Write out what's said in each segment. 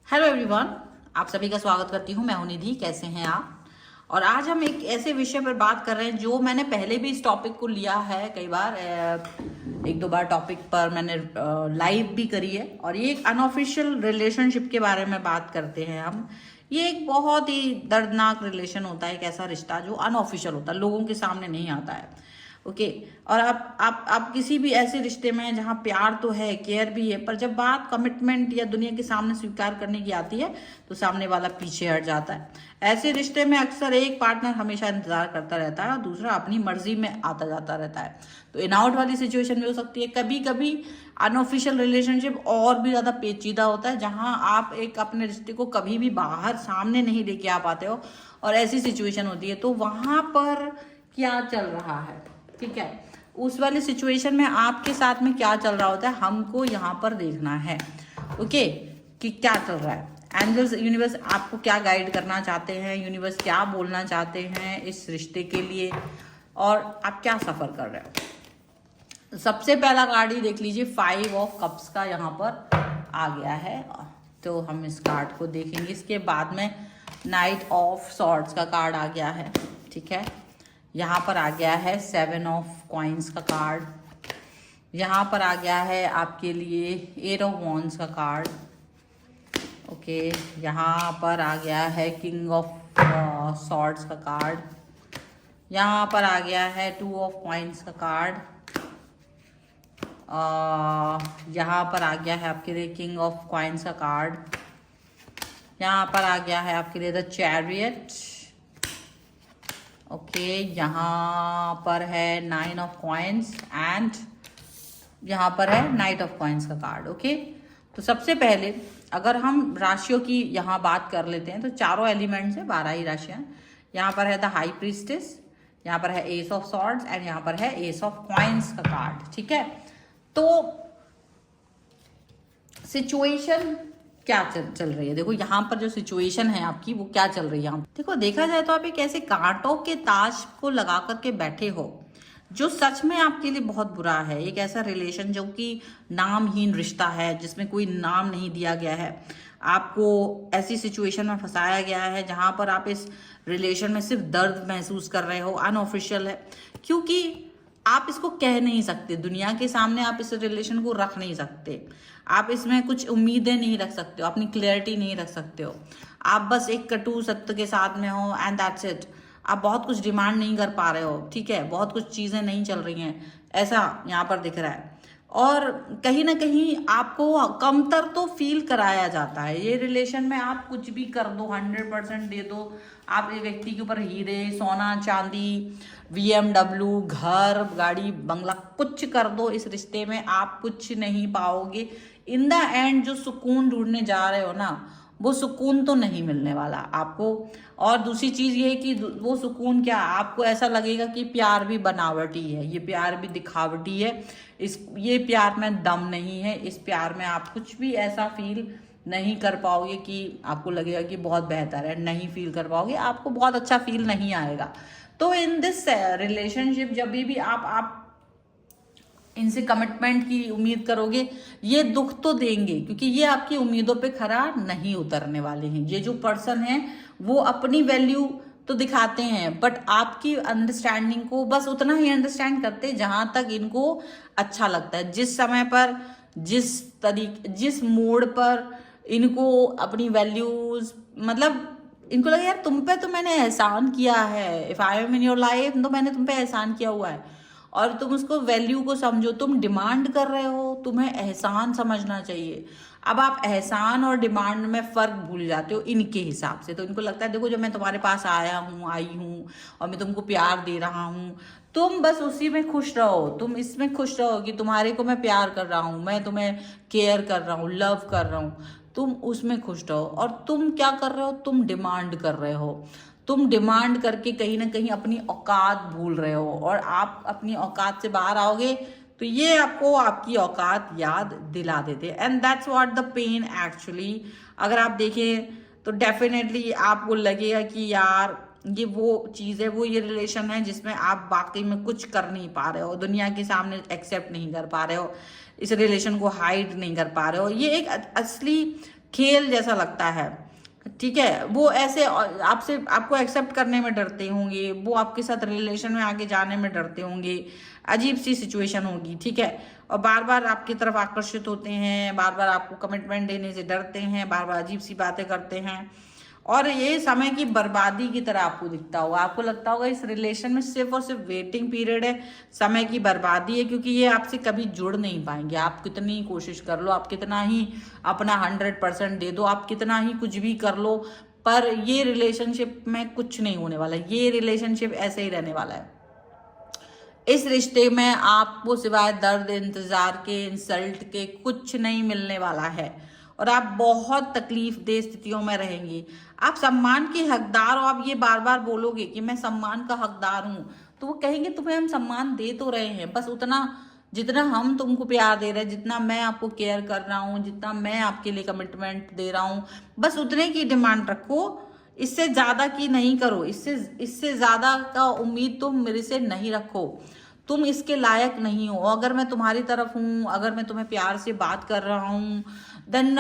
Hello everyone, आप सभी का स्वागत करती हूँ। मैं हूँ निधि। कैसे हैं आप? और आज हम एक ऐसे विषय पर बात कर रहे हैं जो मैंने पहले भी इस टॉपिक को लिया है कई बार, एक दो बार टॉपिक पर मैंने लाइव भी करी है। और ये एक अनऑफिशियल रिलेशनशिप के बारे में बात करते हैं हम। ये एक बहुत ही दर्दनाक रिलेशन होता है, एक ऐसा रिश्ता जो अनऑफिशियल होता है, लोगों के सामने नहीं आता है। ओके। और आप किसी भी ऐसे रिश्ते में जहाँ प्यार तो है, केयर भी है, पर जब बात कमिटमेंट या दुनिया के सामने स्वीकार करने की आती है तो सामने वाला पीछे हट जाता है। ऐसे रिश्ते में अक्सर एक पार्टनर हमेशा इंतजार करता रहता है और दूसरा अपनी मर्जी में आता जाता रहता है। तो इन आउट वाली सिचुएशन भी हो सकती है। कभी कभी अनऑफिशियल रिलेशनशिप और भी ज्यादा पेचीदा होता है, जहाँ आप एक अपने रिश्ते को कभी भी बाहर सामने नहीं लेके आ पाते हो और ऐसी सिचुएशन होती है। तो वहां पर क्या चल रहा है, ठीक है, उस वाली सिचुएशन में आपके साथ में क्या चल रहा होता है, हमको यहाँ पर देखना है। ओके, कि क्या चल रहा है। एंजल्स, यूनिवर्स आपको क्या गाइड करना चाहते हैं, यूनिवर्स क्या बोलना चाहते हैं इस रिश्ते के लिए, और आप क्या सफर कर रहे हो। सबसे पहला कार्ड ही देख लीजिए, 5 ऑफ कप्स का यहाँ पर आ गया है। तो हम इस कार्ड को देखेंगे। इसके बाद में नाइट ऑफ सॉर्ड्स का कार्ड आ गया है, ठीक है। यहाँ पर आ गया है 7 ऑफ कॉइन्स का कार्ड। यहाँ पर आ गया है आपके लिए 8 ऑफ वॉन्ड्स का कार्ड। ओके, यहाँ पर आ गया है किंग ऑफ सॉर्ड्स का कार्ड। यहाँ पर आ गया है 2 ऑफ कॉइन्स का कार्ड। यहाँ पर आ गया है आपके लिए किंग ऑफ कॉइन्स का कार्ड। यहाँ पर आ गया है आपके लिए द चैरियट। ओके, यहाँ पर है 9 ऑफ कॉइन्स एंड यहाँ पर है नाइट ऑफ कॉइन्स का कार्ड। ओके, तो सबसे पहले अगर हम राशियों की यहाँ बात कर लेते हैं तो चारों एलिमेंट्स है, 12 ही राशियाँ। यहाँ पर है द हाई प्रीस्टेस, यहाँ पर है एस ऑफ सॉर्ड्स एंड यहाँ पर है एस ऑफ कॉइन्स का कार्ड, ठीक है। तो सिचुएशन क्या चल रही है, देखो यहाँ पर जो सिचुएशन है आपकी वो क्या चल रही है। देखो, देखा जाए तो आप एक ऐसे कांटों के ताज को लगा करके बैठे हो जो सच में आपके लिए बहुत बुरा है। एक ऐसा रिलेशन जो कि नामहीन रिश्ता है, जिसमें कोई नाम नहीं दिया गया है। आपको ऐसी सिचुएशन में फंसाया गया है जहां पर आप इस रिलेशन में सिर्फ दर्द महसूस कर रहे हो। अनऑफिशियल है क्योंकि आप इसको कह नहीं सकते, दुनिया के सामने आप इस रिलेशन को रख नहीं सकते, आप इसमें कुछ उम्मीदें नहीं रख सकते हो, अपनी क्लैरिटी नहीं रख सकते हो। आप बस एक कटु सत्य के साथ में हो एंड दैट्स इट। आप बहुत कुछ डिमांड नहीं कर पा रहे हो, ठीक है, बहुत कुछ चीजें नहीं चल रही हैं, ऐसा यहाँ पर दिख रहा है। और कहीं ना कहीं आपको कमतर तो फील कराया जाता है। ये रिलेशन में आप कुछ भी कर दो, 100% दे दो, आप एक व्यक्ति के ऊपर हीरे, सोना, चांदी, BMW, घर, गाड़ी, बंगला कुछ कर दो, इस रिश्ते में आप कुछ नहीं पाओगे। इन द एंड जो सुकून ढूंढने जा रहे हो ना, वो सुकून तो नहीं मिलने वाला आपको। और दूसरी चीज ये है कि वो सुकून क्या, आपको ऐसा लगेगा कि प्यार भी बनावटी है, ये प्यार भी दिखावटी है, ये प्यार में दम नहीं है, इस प्यार में आप कुछ भी ऐसा फील नहीं कर पाओगे कि आपको लगेगा कि बहुत बेहतर है। नहीं फील कर पाओगे, आपको बहुत अच्छा फील नहीं आएगा। तो इन दिस रिलेशनशिप जब भी आप इनसे कमिटमेंट की उम्मीद करोगे, ये दुख तो देंगे क्योंकि ये आपकी उम्मीदों पे खरा नहीं उतरने वाले हैं। ये जो पर्सन है वो अपनी वैल्यू तो दिखाते हैं, बट आपकी अंडरस्टैंडिंग को बस उतना ही अंडरस्टैंड करते हैं जहां तक इनको अच्छा लगता है। जिस समय पर, जिस मोड पर इनको अपनी वैल्यूज, मतलब इनको लगे यार तुम पे तो मैंने एहसान किया है, if I am in your life तो मैंने तुम पे एहसान किया हुआ है, और तुम उसको वैल्यू को समझो। तुम डिमांड कर रहे हो, तुम्हें एहसान समझना चाहिए। अब आप एहसान और डिमांड में फर्क भूल जाते हो इनके हिसाब से। तो इनको लगता है देखो, जब मैं तुम्हारे पास आया हूँ, आई हूँ और मैं तुमको प्यार दे रहा हूँ, तुम बस उसी में खुश रहो, तुम इसमें खुश रहो कि तुम्हारे को मैं प्यार कर रहा हूँ, मैं तुम्हें केयर कर रहा हूँ, लव कर रहा हूँ, तुम उसमें खुश रहो। और तुम क्या कर रहे हो, तुम डिमांड कर रहे हो। तुम डिमांड करके कहीं ना कहीं अपनी औकात भूल रहे हो, और आप अपनी औकात से बाहर आओगे तो ये आपको आपकी औकात याद दिला देते हैं। And that's what the pain actually. अगर आप देखें तो डेफिनेटली आपको लगेगा कि यार ये वो चीज़ है, वो ये रिलेशन है जिसमें आप वाकई में कुछ कर नहीं पा रहे हो, दुनिया के सामने एक्सेप्ट नहीं कर पा रहे हो, इस रिलेशन को हाइड नहीं कर पा रहे हो। ये एक असली खेल जैसा लगता है, ठीक है। वो ऐसे आपसे आपको एक्सेप्ट करने में डरते होंगे, वो आपके साथ रिलेशन में आगे जाने में डरते होंगे, अजीब सी सिचुएशन होगी, ठीक है। और बार बार आपकी तरफ आकर्षित होते हैं, बार बार आपको कमिटमेंट देने से डरते हैं, बार बार अजीब सी बातें करते हैं, और ये समय की बर्बादी की तरह आपको दिखता होगा। आपको लगता होगा इस रिलेशन में सिर्फ और सिर्फ वेटिंग पीरियड है, समय की बर्बादी है, क्योंकि ये आपसे कभी जुड़ नहीं पाएंगे। आप कितनी कोशिश कर लो, आप कितना ही अपना 100% दे दो, आप कितना ही कुछ भी कर लो, पर ये रिलेशनशिप में कुछ नहीं होने वाला है। ये रिलेशनशिप ऐसे ही रहने वाला है। इस रिश्ते में आपको सिवाय दर्द, इंतजार के, इंसल्ट के कुछ नहीं मिलने वाला है, और आप बहुत तकलीफ दे स्थितियों में रहेंगी। आप सम्मान के हकदार हो। आप ये बार बार बोलोगे कि मैं सम्मान का हकदार हूं, तो वो कहेंगे तुम्हें हम सम्मान दे तो रहे हैं, बस उतना जितना हम तुमको प्यार दे रहे हैं, जितना मैं आपको केयर कर रहा हूँ, जितना मैं आपके लिए कमिटमेंट दे रहा हूँ, बस उतने की डिमांड रखो, इससे ज्यादा की नहीं करो। इससे ज्यादा का उम्मीद तुम मेरे से नहीं रखो, तुम इसके लायक नहीं हो। अगर मैं तुम्हारी तरफ हूं, अगर मैं तुम्हें प्यार से बात कर रहा हूं, देन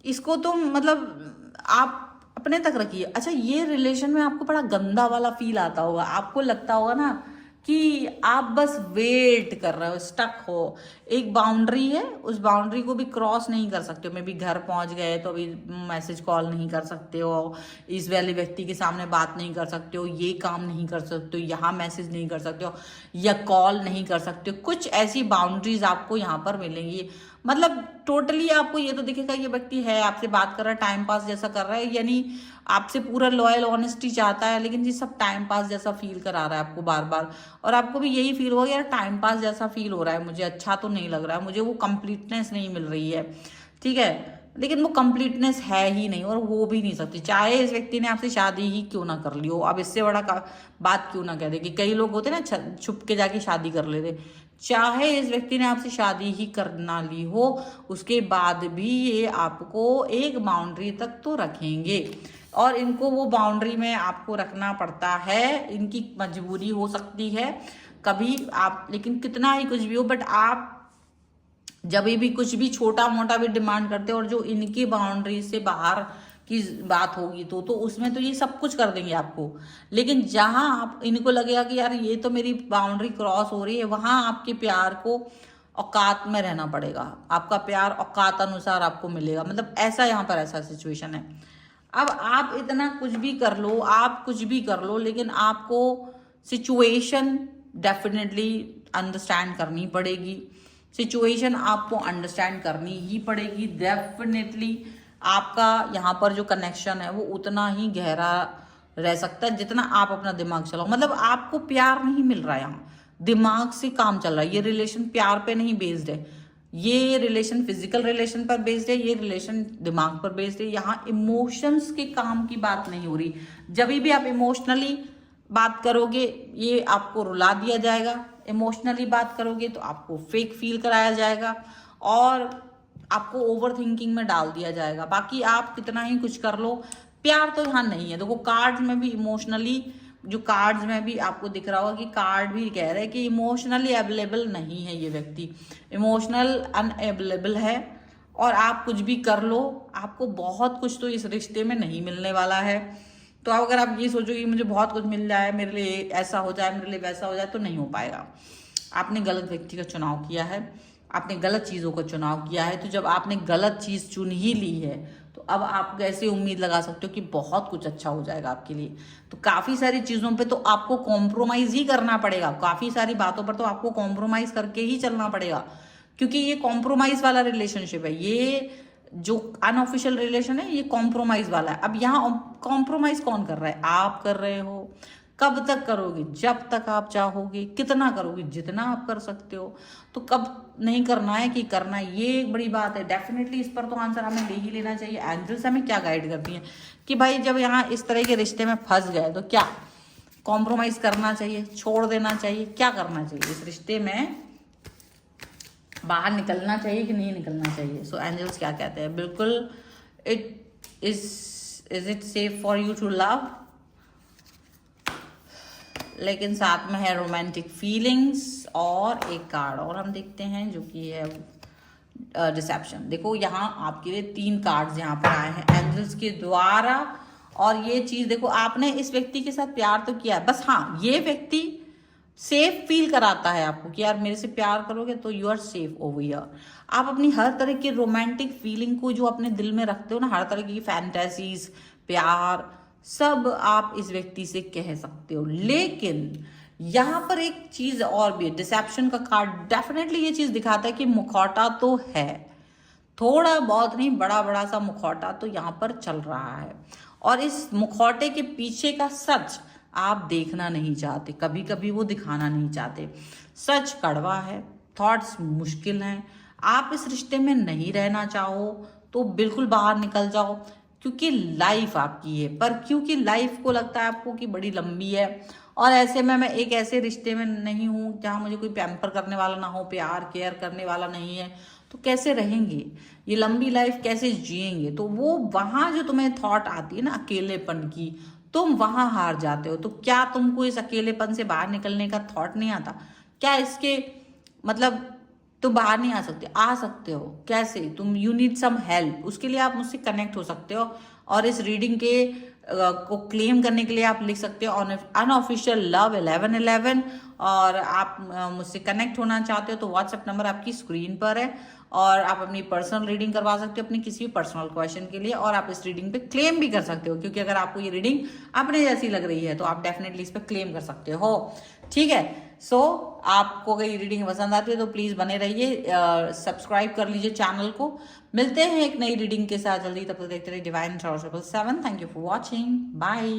इसको तुम मतलब आप अपने तक रखिए। अच्छा, ये रिलेशन में आपको बड़ा गंदा वाला फील आता होगा, आपको लगता होगा ना कि आप बस वेट कर रहे हो, स्टक हो। एक बाउंड्री है, उस बाउंड्री को भी क्रॉस नहीं कर सकते हो। मे बी घर पहुंच गए तो अभी मैसेज कॉल नहीं कर सकते हो, इस वाले व्यक्ति के सामने बात नहीं कर सकते हो, ये काम नहीं कर सकते हो, यहाँ मैसेज नहीं कर सकते हो, या कॉल नहीं कर सकते हो। कुछ ऐसी बाउंड्रीज आपको यहाँ पर मिलेंगी। मतलब टोटली आपको ये तो दिखेगा ये व्यक्ति है आपसे बात कर रहा है, टाइम पास जैसा कर रहा है, यानी आपसे पूरा लॉयल ऑनेस्टी चाहता है, लेकिन ये सब टाइम पास जैसा फील करा रहा है आपको बार बार। और आपको भी यही फील होगा यार टाइम पास जैसा फील हो रहा है, मुझे अच्छा तो नहीं लग रहा है, मुझे वो कंप्लीटनेस नहीं मिल रही है, ठीक है। लेकिन वो कंप्लीटनेस है ही नहीं और हो भी नहीं सकती, चाहे इस व्यक्ति ने आपसे शादी ही क्यों ना कर ली हो। अब इससे बड़ा बात क्यों ना कह दे कि कई लोग होते ना छुप के जाके शादी कर लेते, चाहे इस व्यक्ति ने आपसे शादी ही करना ली हो, उसके बाद भी ये आपको एक बाउंड्री तक तो रखेंगे, और इनको वो बाउंड्री में आपको रखना पड़ता है, इनकी मजबूरी हो सकती है कभी आप, लेकिन कितना ही कुछ भी हो, बट आप जब भी कुछ भी छोटा मोटा भी डिमांड करते हो और जो इनकी बाउंड्री से बाहर की बात होगी तो उसमें तो ये सब कुछ कर देंगे आपको। लेकिन जहां आप इनको लगेगा कि यार ये तो मेरी बाउंड्री क्रॉस हो रही है, वहां आपके प्यार को औकात में रहना पड़ेगा, आपका प्यार औकात अनुसार आपको मिलेगा। मतलब ऐसा यहाँ पर ऐसा सिचुएशन है। अब आप इतना कुछ भी कर लो, आप कुछ भी कर लो, लेकिन आपको सिचुएशन डेफिनेटली अंडरस्टैंड करनी पड़ेगी। सिचुएशन आपको अंडरस्टैंड करनी ही पड़ेगी डेफिनेटली। आपका यहाँ पर जो कनेक्शन है वो उतना ही गहरा रह सकता है जितना आप अपना दिमाग चलाओ। मतलब आपको प्यार नहीं मिल रहा है, यहाँ दिमाग से काम चल रहा है। ये रिलेशन प्यार पे नहीं बेस्ड है, ये रिलेशन फिजिकल रिलेशन पर बेस्ड है, ये रिलेशन दिमाग पर बेस्ड है। यहाँ इमोशंस के काम की बात नहीं हो रही। जब भी आप इमोशनली बात करोगे ये आपको रुला दिया जाएगा, इमोशनली बात करोगे तो आपको फेक फील कराया जाएगा और आपको ओवर थिंकिंग में डाल दिया जाएगा। बाकी आप कितना ही कुछ कर लो, प्यार तो यहाँ नहीं है। देखो कार्ड्स में भी इमोशनली, जो कार्ड्स में भी आपको दिख रहा होगा कि कार्ड भी कह रहे हैं कि इमोशनली अवेलेबल नहीं है, ये व्यक्ति इमोशनल अनअवेलेबल है। और आप कुछ भी कर लो, आपको बहुत कुछ तो इस रिश्ते में नहीं मिलने वाला है। तो अगर आप ये सोचो कि मुझे बहुत कुछ मिल जाए, मेरे लिए ऐसा हो जाए, मेरे लिए वैसा हो जाए, तो नहीं हो पाएगा। आपने गलत व्यक्ति का चुनाव किया है, आपने गलत चीज़ों का चुनाव किया है। तो जब आपने गलत चीज़ चुन ही ली है तो अब आप कैसे उम्मीद लगा सकते हो कि बहुत कुछ अच्छा हो जाएगा आपके लिए। तो काफ़ी सारी चीज़ों पे तो आपको कॉम्प्रोमाइज़ ही करना पड़ेगा, काफ़ी सारी बातों पर तो आपको कॉम्प्रोमाइज़ करके ही चलना पड़ेगा, क्योंकि ये कॉम्प्रोमाइज़ वाला रिलेशनशिप है। ये जो अनऑफिशियल रिलेशन है ये कॉम्प्रोमाइज़ वाला है। अब यहाँ कॉम्प्रोमाइज़ कौन कर रहा है? आप कर रहे हो। कब तक करोगे? जब तक आप चाहोगे। कितना करोगे? जितना आप कर सकते हो। तो कब नहीं करना है कि करना है, ये एक बड़ी बात है। डेफिनेटली इस पर तो आंसर हमें ले ही लेना चाहिए। एंजल्स हमें क्या गाइड करती हैं कि भाई जब यहाँ इस तरह के रिश्ते में फंस गए तो क्या कॉम्प्रोमाइज़ करना चाहिए, छोड़ देना चाहिए, क्या करना चाहिए, इस रिश्ते में बाहर निकलना चाहिए कि नहीं निकलना चाहिए। सो एंजल्स क्या कहते हैं? बिल्कुल, is it safe for you to love, लेकिन साथ में है रोमांटिक फीलिंग्स और एक कार्ड और हम देखते हैं जो कि है डिसेप्शन। देखो यहाँ आपके लिए 3 कार्ड्स यहाँ पर आए हैं एंजल्स के द्वारा, और ये चीज देखो आपने इस व्यक्ति के साथ प्यार तो किया है, बस हाँ ये व्यक्ति सेफ फील कराता है आपको कि यार मेरे से प्यार करोगे तो you are safe over here. आप अपनी हर तरह की रोमांटिक फीलिंग को जो अपने दिल में रखते हो ना, हर तरह की फैंटेसीज, प्यार, सब आप इस व्यक्ति से कह सकते हो। लेकिन यहाँ पर एक चीज और भी है, डिसेप्शन का कार्ड डेफिनेटली ये चीज दिखाता है कि मुखौटा तो है, थोड़ा बहुत नहीं, बड़ा बड़ा सा मुखौटा तो यहाँ पर चल रहा है, और इस मुखौटे के पीछे का सच आप देखना नहीं चाहते, कभी कभी वो दिखाना नहीं चाहते। सच कड़वा है, थॉट्स मुश्किल हैं, आप इस रिश्ते में नहीं रहना चाहो तो बिल्कुल बाहर निकल जाओ, क्योंकि लाइफ आपकी है, पर क्योंकि लाइफ को लगता है आपको कि बड़ी लंबी है, और ऐसे में मैं एक ऐसे रिश्ते में नहीं हूँ जहाँ मुझे कोई पैम्पर करने वाला ना हो, प्यार केयर करने वाला नहीं है, तो कैसे रहेंगे ये लंबी लाइफ, कैसे जिएंगे। तो वो वहाँ जो तुम्हें थॉट आती है ना अकेलेपन की, तुम वहां हार जाते हो। तो क्या तुमको इस अकेलेपन से बाहर निकलने का थॉट नहीं आता? क्या इसके मतलब तुम बाहर नहीं आ सकते हो कैसे? तुम यू नीड सम हेल्प, उसके लिए आप मुझसे कनेक्ट हो सकते हो, और इस रीडिंग के को क्लेम करने के लिए आप लिख सकते हो अनऑफिशियल लव 1111, और आप मुझसे कनेक्ट होना चाहते हो तो व्हाट्सएप नंबर आपकी स्क्रीन पर है, और आप अपनी पर्सनल रीडिंग करवा सकते हो अपनी किसी भी पर्सनल क्वेश्चन के लिए, और आप इस रीडिंग पे क्लेम भी कर सकते हो, क्योंकि अगर आपको ये रीडिंग अपने जैसी लग रही है तो आप डेफिनेटली इस पर क्लेम कर सकते हो। ठीक है, सो आपको अगर ये रीडिंग पसंद आती है तो प्लीज बने रहिए, सब्सक्राइब कर लीजिए चैनल को। मिलते हैं एक नई रीडिंग के साथ जल्दी, तब तक देखते रहिए divine 7। Thank you for watching, bye.